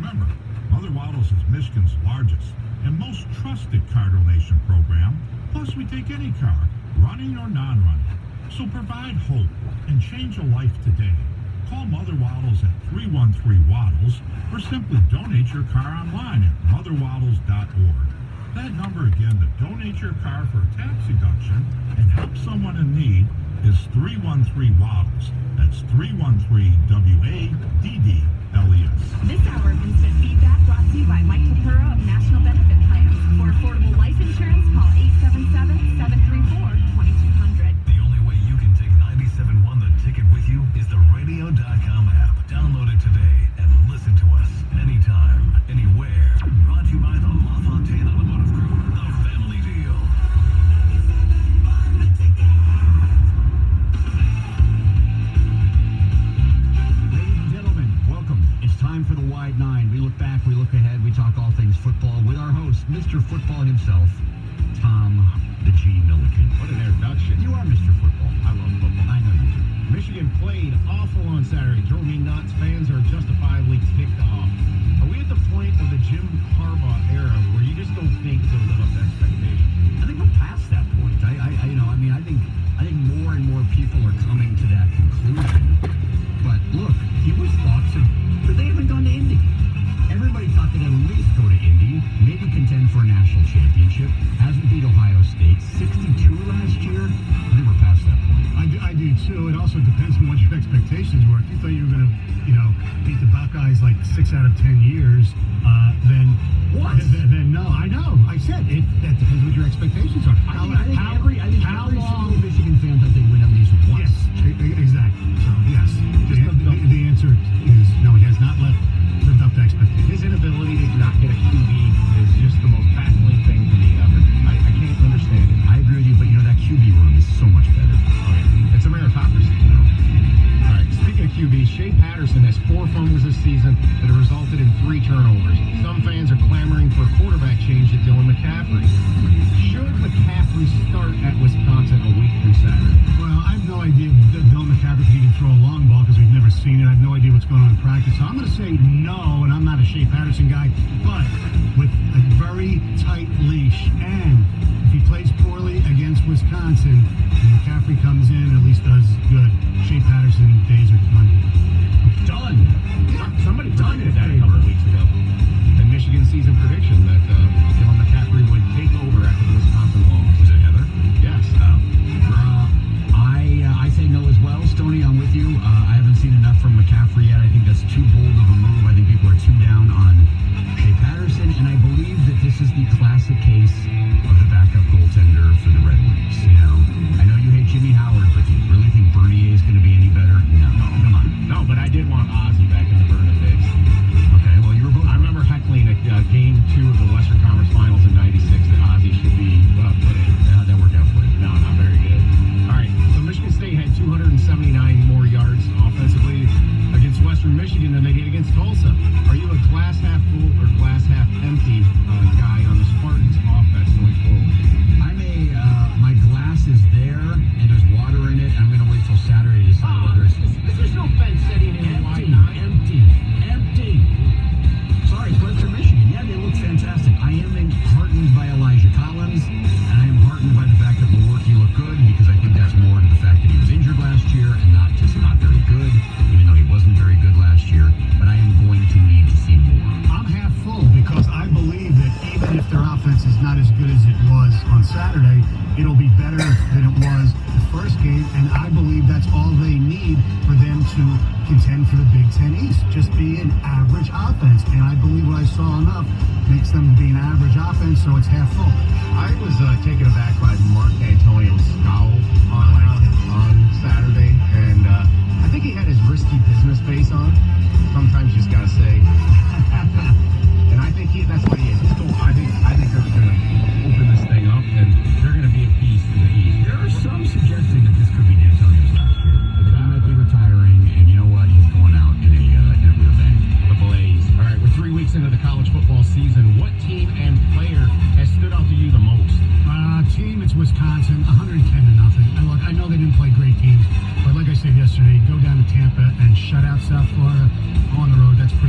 Remember, Mother Waddles is Michigan's largest and most trusted car donation program. Plus, we take any car, running or non-running. So provide hope and change a life today. Call Mother Waddles at 313-WADDLES or simply donate your car online at motherwaddles.org. That number again to donate your car for a tax deduction and help someone in need is 313-WADDLES. That's 313-WADDLES. This hour of instant feedback brought to you by Mike Capura of National Benefit Plans. For affordable life insurance, call 877-734-2200. The only way you can take 97.1 The Ticket with you is the radio.com app. Download it today and listen to us anytime, anywhere. Brought to you by the LaFontaine Automotive Group, the family deal. Ladies and gentlemen, welcome. It's time for the Wide Nine. We look back, we look ahead, we talk all things football with our host, Mr. Football himself, Tom the G. Milliken. What an introduction. You are Mr. Football. I love football. I know you do. Michigan played awful on Saturday. Drove me nuts. Fans are justifiably ticked off. Are we at the point of the Jim Harbaugh era where you just don't think they'll live up to expectations? I think we're past that point. I think more and more people are coming to that conclusion. But look, he was thought to, but they haven't gone to Indy. Everybody thought they'd at least go to Indy, maybe contend for a national championship. Hasn't beat Ohio State. 62 last year. I think we're past that point. I do too. It also depends on what your expectations were. If you thought you were going to, beat the Buckeyes like 6 out of 10 years, then what? Then no. I know. I said it. That depends what your expectations are. I think every single Michigan fan thought they'd win at least once. Yes, exactly. So yes, the answer is no. He has not lived up to expectations. His inability to not get a QB is just the most baffling thing to me ever. I can't understand it. I agree with you, but that QB room is so much better. Oh, yeah. It's a meritocracy. All right, speaking of QB, Shea Patterson has 4 fumbles this season that have resulted in 3 turnovers. Some fans are clamoring for a quarterback change to Dylan McCaffrey. Should McCaffrey start at Wisconsin a week through Saturday? Well, I have no idea if Dylan McCaffrey can throw a long ball because we've never seen it. I have no idea what's going on in practice. So I'm going to say no, and I'm not a Shea Patterson guy, but with a very tight leash. And if he plays poorly against Wisconsin, and McCaffrey comes in and at least does good, Shea Patterson days are done. Done. Somebody predicted that a couple of weeks ago. The Michigan season prediction that Dylan McCaffrey would take over after the Wisconsin loss. Was it Heather? Yes. I say no as well. Stoney, I'm with you. I haven't seen enough from McCaffrey yet. I think that's too bold of a move. I think people are too down on Shea Patterson, and I believe that this is the classic case of the backup goaltender for the Red Wings. I know you hate Jimmy Howard, but do you really think Bernier is going to be any better? No, come on. No, but I did want Ozzy back in the Vernon days. Okay, well, you were both. I remember heckling at Game 2 of the Western Conference Finals in '96 that Ozzy should be put in. How'd that work out for you? No, not very good. All right, so Michigan State had 279 more yards offensively against Western Michigan than they did against Tulsa. Are you a glass half full or glass half empty guy on the Spartans offense going forward? My glass is there, and there's water in it. I'm going to wait till Saturday to decide whether it's... There's no fence setting in Empty. Sorry, it's Western Michigan. Yeah, they look fantastic. I am heartened by Elijah Collins, and I am heartened by the fact that Lewerke looked good, because I think that's more to the fact that he was injured last year and not very good, even though he wasn't very good last year. But I am going to need to see more. I'm half full because I believe that even if their offense is not as good as it was on Saturday, it'll be better than it was the first game, and I believe that's all they need for them to contend for the Big Ten East. Just be an average offense, and I believe what I saw enough makes them be an average offense, so it's half full. I was taken aback by Mark Antonio's scowl on Saturday, and I think he had his risky business face on. Sometimes you just gotta say, and I think that's what he is. I think they're gonna open this thing up, and they're gonna be a beast in the East. There are some suggesting that this could be D'Antonio's last year. That he might be retiring, and you know what? He's going out in a real bang. The Blaze. All right, we're 3 weeks into the college football season. What team and player has stood out to you the most? Team, it's Wisconsin, 110-0. And look, I know they didn't play great teams, but like I said yesterday, go down to Tampa and shut out South Florida on the road. That's pretty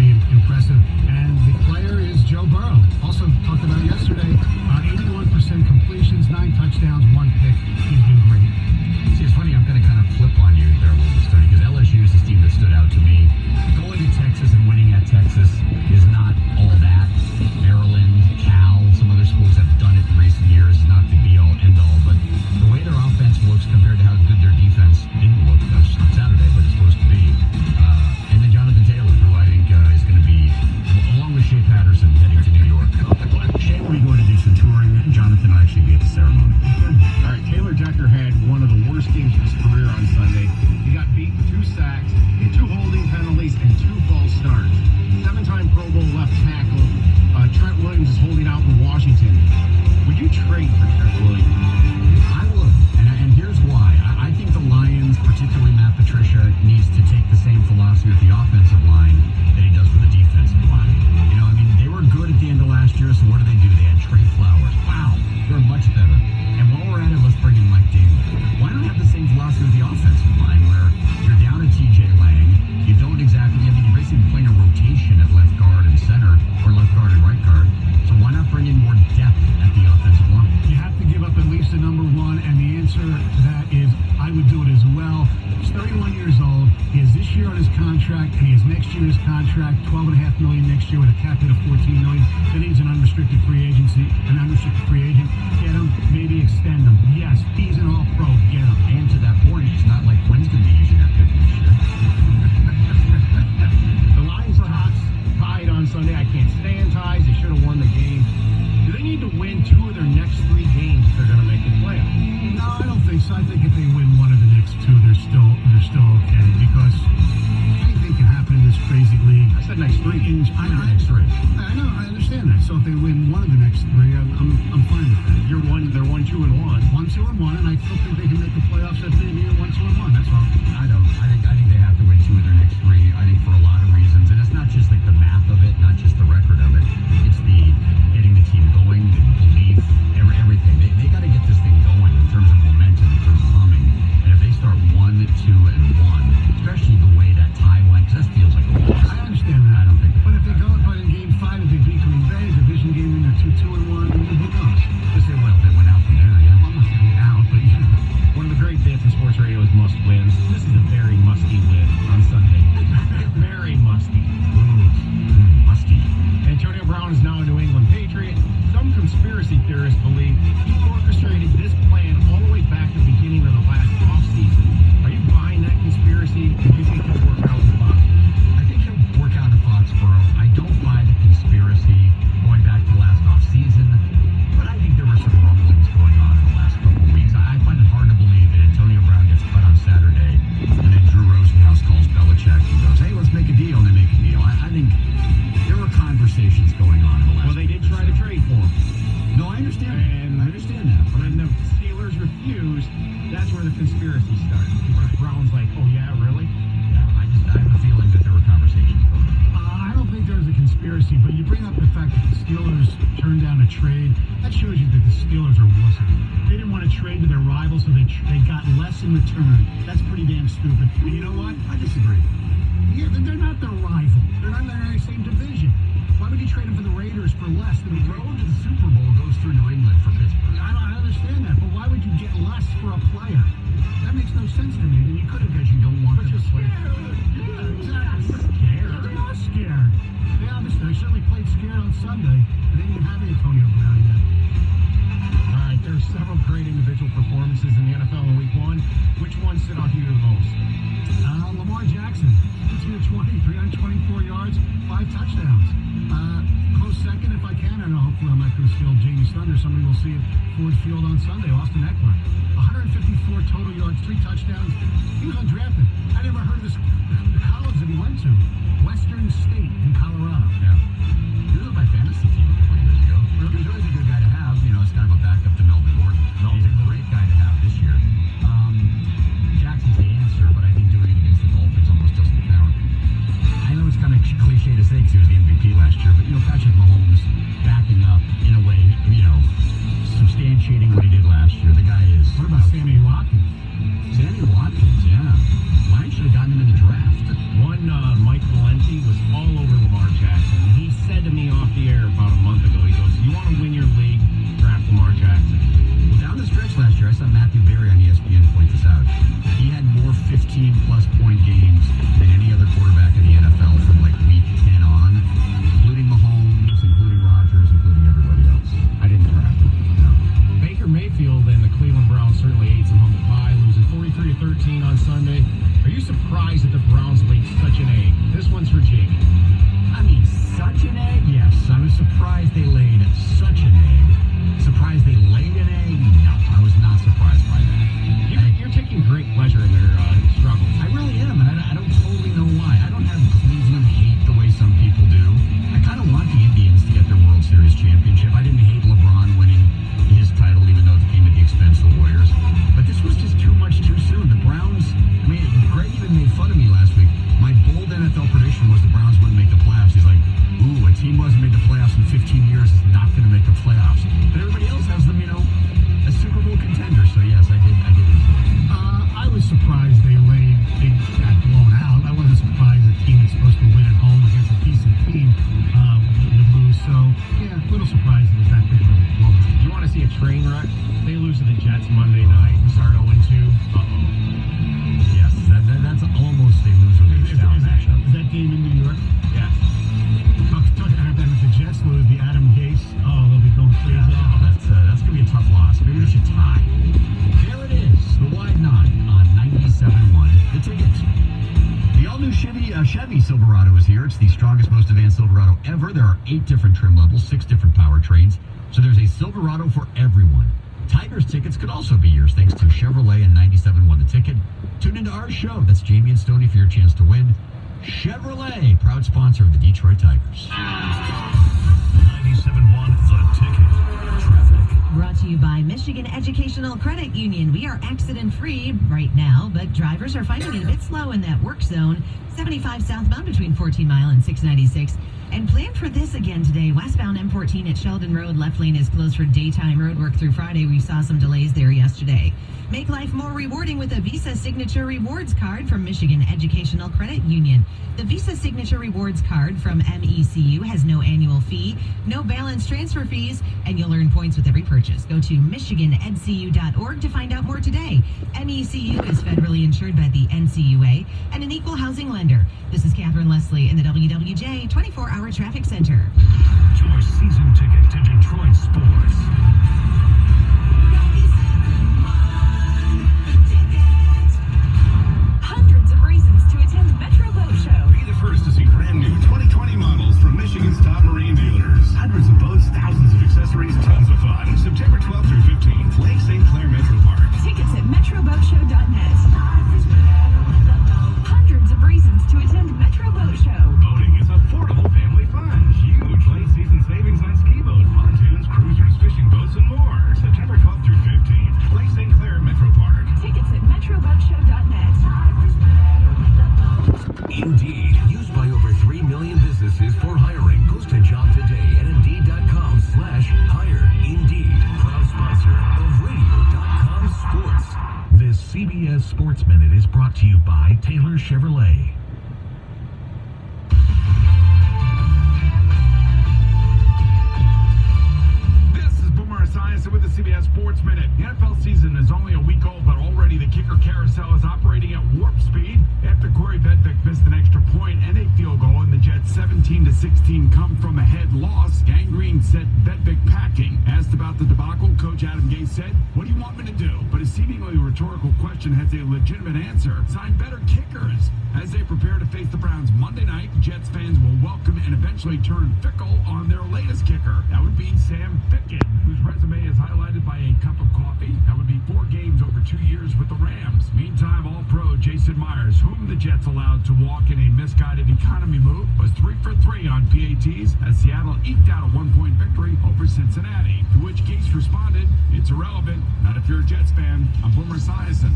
year's contract, $12.5 million next year with a cap hit of $14 million. Then he's an unrestricted free agent. Get him, maybe extend him. Yes, he's an all-pro. Get him. And to that point, it's not like Quinn's going to be using that pick this year. The Lions tied on Sunday. I can't stand ties. They should have won the game. Do they need to win 2 of their next 3 games if they're going to make the playoffs? No, I don't think so. I think if they win one of the next 2, they're still okay because anything can happen in this crazy league. I said next 3 games. I know. I understand that. So if they win one of the next 3, I'm fine with that. They're 1, 2, and 1. 1, 2, and 1, and I still think they can make the playoffs if they do 1, 2, and 1. That's all. I don't. I think they have to win 2 of their next 3. I think for a lot of reasons, and it's not just like the math of it, not just the record of it. It's the getting the team going, the belief, everything. They got to get this thing going in terms of momentum, in terms of humming. And if they start 1, 2, and 1, especially the way that tie went, because that feels like a loss. I understand that. I don't think. But if they go in Game 5, if they beat Green Bay, division game in the 2, 2, and 1, who knows? Just say, well, they went out from there, yeah. I'm not saying out, but One of the great bits in sports radio is must wins. This is a very musty win on Sunday. Very musty. Musty. Antonio Brown is now a New England Patriot. Some conspiracy theorists believe he orchestrated this plan all the way back to the beginning of the last offseason. Are you buying that conspiracy? Do you think he'll work out with Fox? I think he'll work out in Foxborough. I don't buy the conspiracy going back to last offseason, but I think there were some rumblings going on in the last couple of weeks. I find it hard to believe that Antonio Brown gets cut on Saturday, and then Drew Rosenhaus calls Belichick and goes, hey, let's make a deal, and they make a deal. I think there were conversations going on in the last Well, they did try to trade for him. No, I understand. I understand that. But When the Steelers refused, that's where the conspiracy started. Because Brown's like, oh yeah, really? I have a feeling that there were conversations going on. I don't think there's a conspiracy, but you bring up the fact that the Steelers turned down a trade. That shows you that the Steelers are wussy. They didn't want to trade to their rivals, so they got less in return. That's pretty damn stupid. And you know what? I disagree. Yeah, they're not their rival. They're not in the same division. Why would you trade them for the Raiders for less than The road to the Super Bowl goes through New England for Pittsburgh. I understand that, but why would you get less for a player? That makes no sense to me. Then you could have because you don't want them to play. Yeah, exactly. Scared. They're not scared. They obviously they certainly played scared on Sunday. They didn't even have Antonio Brown yet. All right, there's several great individual performances in the NFL in Week 1. Which one stood out to you the most? Lamar Jackson, 220, 324 yards, 5 touchdowns. Close second if I can. I know hopefully on my cruise field, Jamie's Thunder. Somebody will see it Ford Field on Sunday. Austin Eckler, 154 total yards, 3 touchdowns. He was undrafted. I never heard of this. The college that he went to, Western State in Colorado. Yeah. He was on my fantasy team a couple of years ago. He's always a good guy to have. You know, it's kind of a backup to Melvin Gordon. He's a great guy to have this year. Jackson's the answer, but I think doing it against the Dolphins almost doesn't count. I know it's kind of cliche to say because he was the MVP last year, but, you know, Patrick Mahomes backing up in a way, you know, substantiating what he did last year. The guy is... What about Sammy Watkins? Sammy Watkins, yeah. Lions should have gotten him in the draft. One, Mike Valenti was all over Lamar Jackson. He said to me off the air about a month ago, he goes, you want to win your league, draft Lamar Jackson. Well, down the stretch last year, I saw Matthew Berry on ESPN point this out. He had more 15-plus point games than any other quarterback in the NFL from like week 10 on, including Mahomes, including Rodgers, including everybody else. I didn't draft him. No. Baker Mayfield and the Cleveland Browns certainly ate some humble pie, losing 43-13 on Sunday. Are you surprised that the Browns laid such an egg? This one's for Jamie. I mean, such an egg? Yes. I was surprised they laid such an egg. Surprised they laid an egg? No, I was not surprised by that. You're taking great pleasure in their struggles. I really am, and I don't totally know why. I don't have Cleveland hate the way some people do. I kind of want the Indians to get their World Series championship. I didn't hate LeBron winning his title, even though it came at the expense of the Warriors. But this was just too much too soon. The Browns, I mean, Greg even made fun of me last week. My bold NFL prediction was the Browns wouldn't make the playoffs. He's like, ooh, a team who hasn't made the playoffs in 15 years is not going to make the playoffs. But everybody else has them, you know, a Super Bowl contender. So yes, I did enjoy it. I was surprised they got blown out. I wasn't surprised a team that's supposed to win at home against a decent team would lose. So, yeah, a little surprised it was that big of a blow. You want to see a train wreck? They lose to the Jets Monday night and start 0-2. Yes, that's almost a lose or lose down matchup. Is that game in New York? the strongest, most advanced Silverado ever. There are 8 different trim levels, 6 different powertrains. So there's a Silverado for everyone. Tigers tickets could also be yours thanks to Chevrolet and 97.1 The Ticket. Tune into our show. That's Jamie and Stoney for your chance to win. Chevrolet, proud sponsor of the Detroit Tigers. 97.1 The Ticket. Traffic. Brought to you by Michigan Educational Credit Union. We are accident-free right now, but drivers are finding it a bit slow in that work zone. 75 southbound between 14 Mile and 696. And plan for this again today. Westbound M14 at Sheldon Road, left lane is closed for daytime road work through Friday. We saw some delays there yesterday. Make life more rewarding with a Visa Signature Rewards card from Michigan Educational Credit Union. The Visa Signature Rewards card from MECU has no annual fee, no balance transfer fees, and you'll earn points with every purchase. Go to michiganedcu.org to find out more today. MECU is federally insured by the NCUA and an equal housing lender. This is Catherine Leslie in the WWJ 24-hour traffic center. Your season ticket to Detroit sports. Hundreds of reasons to attend Metro Boat Show. Be the first to see brand new 2020 models from Michigan's top marine dealers. Hundreds of boats, thousands of accessories, tons of fun. September 12th through 15th, Lake St. Clair Metro Park. Tickets at metroboatshow.net. Hundreds of reasons to attend Metro Boat Show. Boating is affordable family fun. Huge late season savings on ski boats, pontoons, cruisers, fishing boats, and more. September 12th through 15th, Lake St. Clair Metro Park. Tickets at metroboatshow.net. Indeed, used by over 3 million businesses for hiring. Post a job today at Indeed.com/hire. Indeed, proud sponsor of Radio.com Sports. This CBS Sports Minute is brought to you by Taylor Chevrolet. This is Boomer Esiason with the CBS Sports Minute. The NFL season is only a week old, but already the kicker carousel is operating at warp speed after Corey Vedvik missed an extra point and a field goal, and the Jets' 17-16 come from ahead loss. Gangrene sent Vedvik packing. Asked about the debacle, Coach Adam Gase said, "What do you want me to do?" But a seemingly rhetorical question has a legitimate answer. Sign better kickers. As they prepare to face the Browns Monday night, Jets fans will welcome and eventually turn fickle on their latest kicker. That would be Sam Ficken, whose resume is highlighted by a cup of coffee. That would be 4 games over 2 years with the Rams. Meantime, All-Pro Jason Myers, whom the Jets allowed to walk in a misguided economy move, was 3 for 3 on PATs as Seattle eked out a 1-point victory over Cincinnati. To which Gase responded, "It's irrelevant. Not if you're a Jets fan." I'm Boomer Esiason.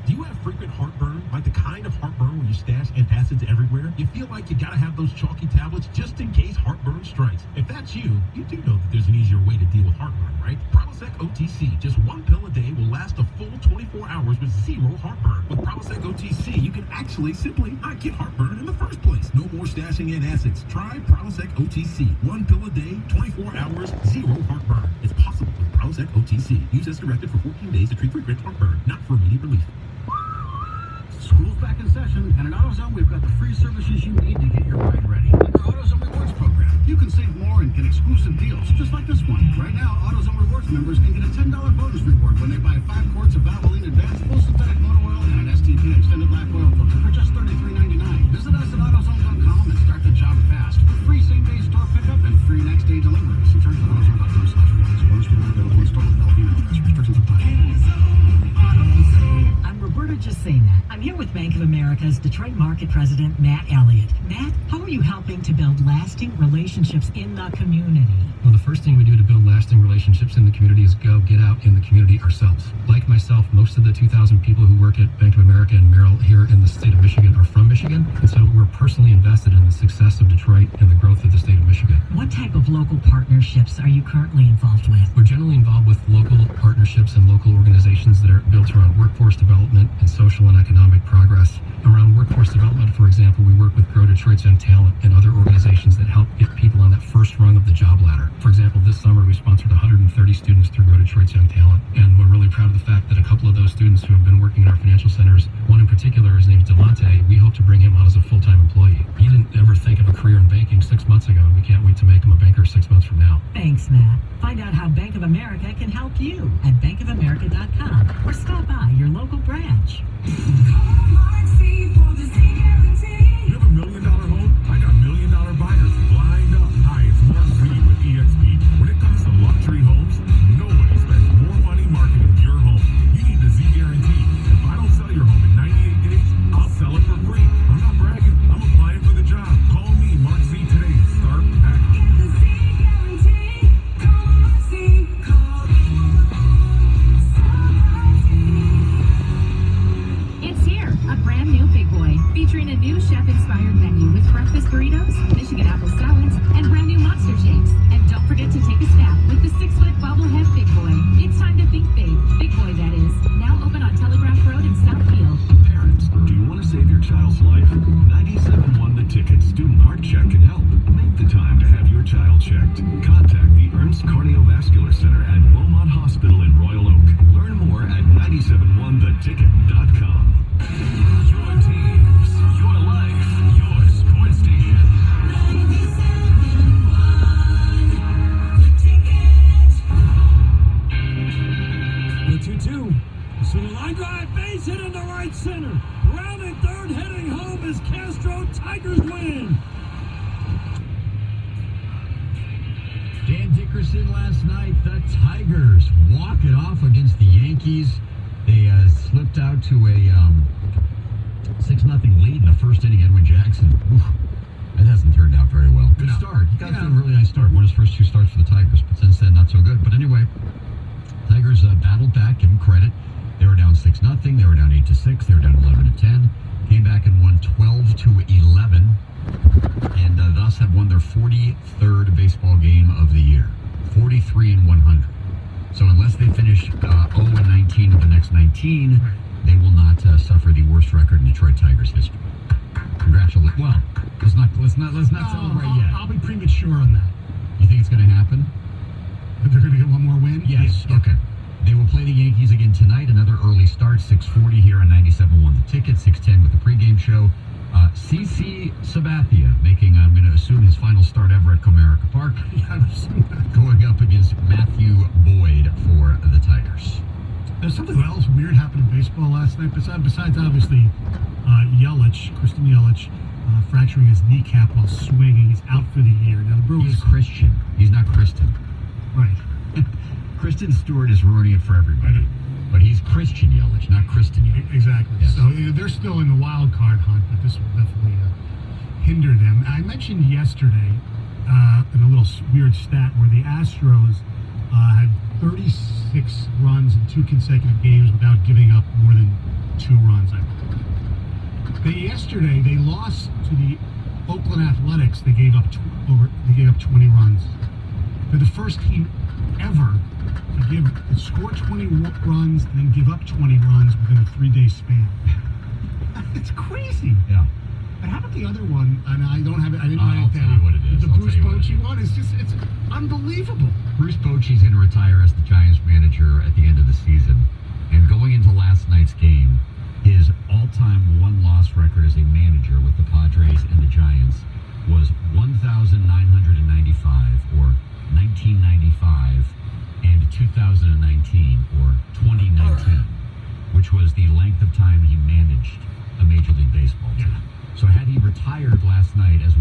Do you have frequent heartburn? Like the kind of heartburn where you stash antacids everywhere? You feel like you gotta have those chalky tablets just in case heartburn strikes. If that's you, you do know that there's an easier way to deal with heartburn, right? Prilosec OTC. Just 1 pill a day will last a full 24 hours with 0 heartburn. With Prilosec OTC, you can actually simply not get heartburn in the first place. No more stashing antacids. Try Prilosec OTC. 1 pill a day, 24 hours, 0 heartburn. It's possible with Prilosec OTC. Use as directed for 14 days to treat frequent heartburn, not for immediate relief. School's back in session, and at AutoZone, we've got the free services you need to get your ride ready. Like our AutoZone Rewards program. You can save more and get exclusive deals, just like this one. Right now, AutoZone Rewards members can get a $10 bonus reward when they buy 5 quarts of Valvoline Advanced Full Synthetic Motor Oil and an STP Extended Black Oil Filter for just $33.99. Visit us at AutoZone.com and start the job fast. For free same-day store pickup and free next-day delivery. See terms at AutoZone.com/rewards. Bonus reward available in store with all email address. Restrictions apply. I'm Roberta Jusena. I'm here with Bank of America's Detroit Market President, Matt Elliott. Matt, how are you helping to build lasting relationships in the community? Well, the first thing we do to build lasting relationships in the community is go get out in the community ourselves. Like myself, most of the 2,000 people who work at Bank of America and Merrill here in the state of Michigan are from Michigan, and so we're personally invested in the success of Detroit and the growth of the state of Michigan. What type of local partnerships are you currently involved with? We're generally involved with local partnerships and local organizations that are built around workforce development and social and economic progress, around working workforce development, for example, we work with Grow Detroit's Young Talent and other organizations that help get people on that first rung of the job ladder. For example, this summer we sponsored 130 students through Grow Detroit's Young Talent, and we're really proud of the fact that a couple of those students who have been working in our financial centers, one in particular, his name's Devante, we hope to bring him on as a full-time employee. He didn't ever think of a career in banking 6 months ago, and we can't wait to make him a banker 6 months from now. Thanks, Matt. Find out how Bank of America can help you at bankofamerica.com or stop by your local branch. You have $1 million home? I got $1 million buyers lined up. Hi, it's Mark Z with EXP. When it comes to luxury homes, nobody spends more money marketing your home. You need the Z guarantee. If I don't sell your home in 98 days, I'll sell it for free. I'm not bragging. I'm applying for the job. Call me, Mark Z, today to start packing. The Z guarantee. Call Mark Z. It's here, a brand new Big Boy, featuring a new chef-inspired menu with breakfast burritos, Michigan apple salads, and brand new monster shakes. And don't forget to take a snap with the 6-foot bobblehead Big Boy. It's time to think big. Big Boy, that is. Now open on Telegraph Road in Southfield. Parents, do you want to save your child's life? 97.1 The Ticket Student Heart Check can help. Make the time to have your child checked. Contact the Ernst Cardiovascular Center at Beaumont Hospital in Royal Oak. Learn more at 971theticket.com. Your teams, your life, your sports station. 97.1 The Ticket. The 2-2. So the line drive, base hit in the right center. Rounding third, heading home is Castro. Tigers win. Dan Dickerson last night. The Tigers walk it off against the Yankees. They slipped out to a 6-0 lead in the first inning. Edwin Jackson. Oof, that hasn't turned out very well. Good start. He got to a really nice start. One of his first 2 starts for the Tigers, but since then, not so good. But anyway, Tigers battled back. Give them credit. They were down 6-0. They were down 8-6. They were down 11-10. Came back and won 12-11, and thus have won their 43rd baseball game of the year. 43-100. So unless they finish 0-19 of the next 19, they will not suffer the worst record in Detroit Tigers history. Congratulations. Well, let's not celebrate yet. I'll be premature on that. You think it's going to happen? But they're going to get one more win? Yes. Okay. They will play the Yankees again tonight. Another early start, 6:40 here on 97.1 The Ticket, 6:10 with the pregame show. CC Sabathia making, I'm going to assume, his final start ever at Comerica Park. Going up against Matthew Boyd for the Tigers. There's something else weird happened in baseball last night, besides obviously Christian Yelich, fracturing his kneecap while swinging. He's out for the year. Now the Brewers... He's Christian. He's not Kristen. Right. Kristen Stewart is ruining it for everybody. But he's Christian Yelich, not Kristen Yelich. Exactly. Yes. So they're still in the wild card hunt, but this will definitely hinder them. I mentioned yesterday in a little weird stat where the Astros had 36 runs in 2 consecutive games without giving up more than 2 runs. Yesterday they lost to the Oakland Athletics. They gave up 20 runs. They're the first team ever to score 20 runs and then give up 20 runs within a 3-day span. It's crazy. Yeah. But how about the other one? And I don't have it. I didn't write I'll it down. tell you what it is. The Bruce Bochy one is it's unbelievable. Bruce Bochy's going to retire as the Giants manager at the end of the season. And going into last night's game, his all-time one-loss record as a manager with the Padres and the Giants was 1,995, or 1995, and 2019, or 2019, which was the length of time he managed a Major League Baseball team. So had he retired last night as